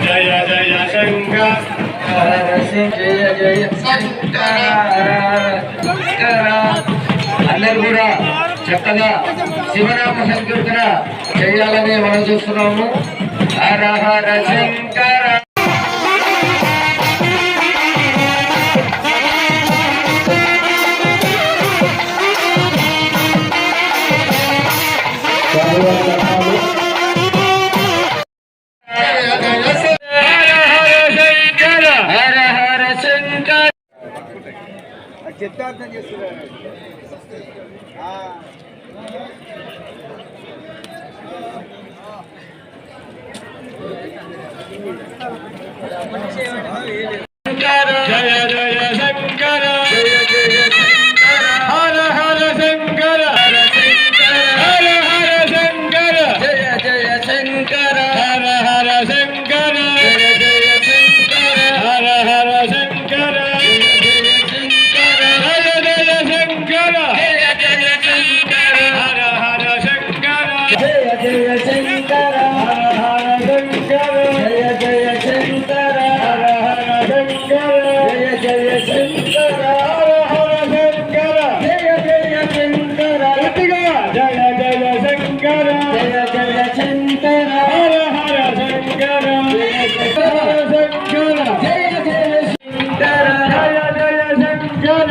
జయ జయ శంకర జయ జయ శంకర. అందరూ కూడా చక్కగా శివనామ సంకీర్తన చేయాలని మనం చూస్తున్నాము. హర హర శంకర. చెప్తే అర్థం చేస్తున్నారు. జయ జయ శంకర జయ జయ శంకర. హర హర శంకర హర శంకర హర హర శంకర జయ జయ శంకర హర హర శంకర జయ జయ శంకర హర హర శంకర జయ జయ శంకర జయ జయ శంకర జయ జయ శంకర హర హర శంకర జయ జయ శంకర హర హర శంకర జయ జయ శంకర హర హర శంకర జయ జయ శంకర హర హర శంకర జయ జయ శంకర. గట్టిగా జయ జయ శంకర జయ జయ శంకర హర హర శంకర జయ జయ శంకర జయ జయ శంకర జయ జయ శంకర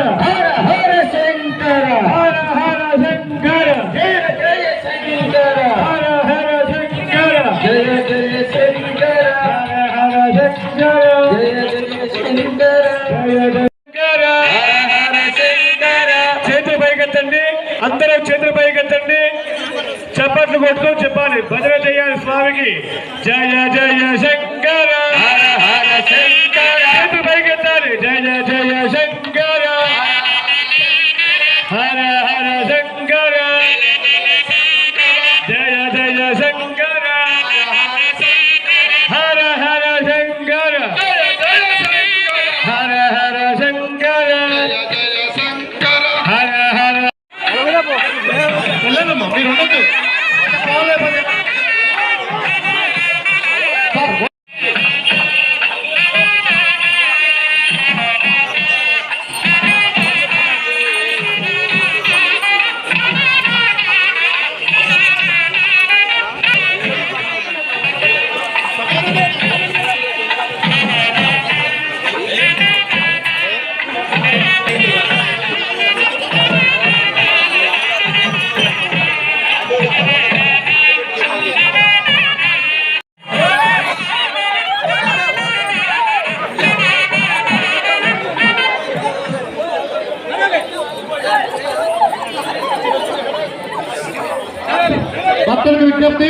హర హర శంకర హర హర శంకర జయ జయ శంకర హర హర శంకర జయ జయ శంకర హర హర శంకర జయ జయ శంకర జయ శంకర హర హర శంకర. చేతులు పైకెత్తండి, అందరూ చేతులు పైకెత్తండి, చప్పట్లు కొడుతూ చెప్పాలి, భజన చేయాలి స్వామికి. జయ జయ శంకర హర హర శంకర. చేతులు పైకెత్తాలి. జయ జయ శంకర హర హర శంకర జయ జయ శంకర హర హర శంకర హర హర శంకర హర హర. వెళ్ళదమ్మా, మీరు ఉండదు. భక్తులకు విజ్ఞప్తి,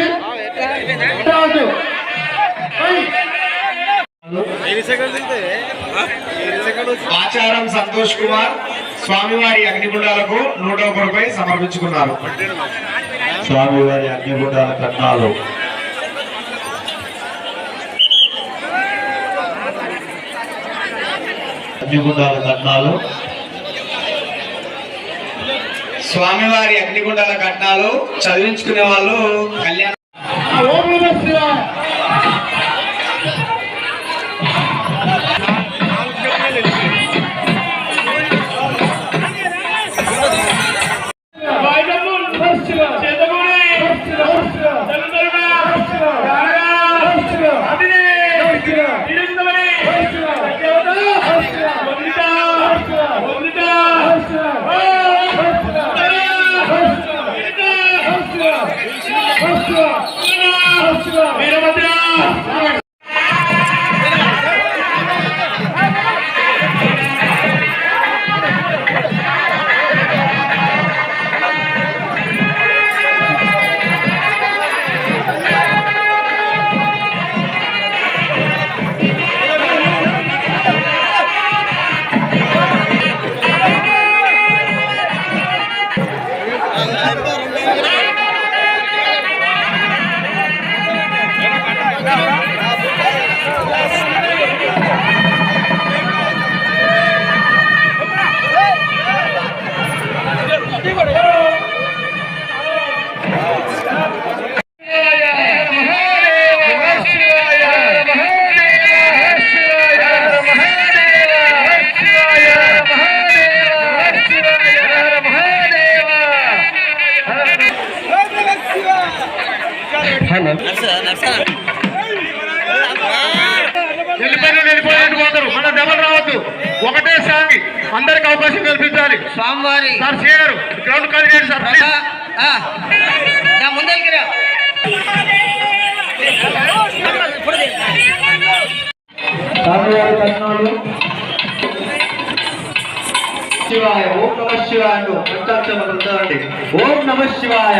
ఆచారం సంతోష్ కుమార్ స్వామివారి అగ్నిగుండాలకు 101 రూపాయలు సమర్పించుకున్నారు. స్వామివారి అగ్నిగుండాల కన్నాలు స్వామివారి అగ్నిగుండాల కట్నాలు చదివించుకునే వాళ్ళు కళ్యాణ వెళ్ళిపోయినట్టు పోతారు. మన డబల్ రావద్దు, ఒకటే సాగి అందరికి అవకాశం కల్పించాలి. స్వామివారి సార్ చేయరు గ్రౌండ్ ఖాళీ చేయండి సార్ ప్లీజ్. ముందరికి రా. స్వామివారి కర్ణాలు శివాయ ఓం నమ శివాయ అంటూ పంచాక్షరం చదవండి. ఓం నమ శివాయ.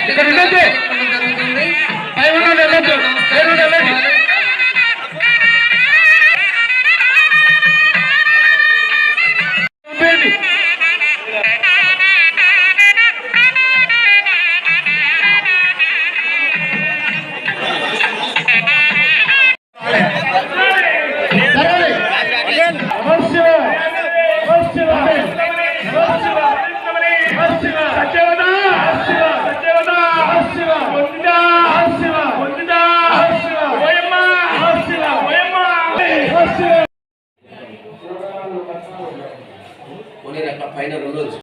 ఇక్కడ ఉండొద్దు, పై ఉన్నది వెళ్ళొద్దు, వెళ్ళండి వెళ్ళండి. పైన 2 రోజులు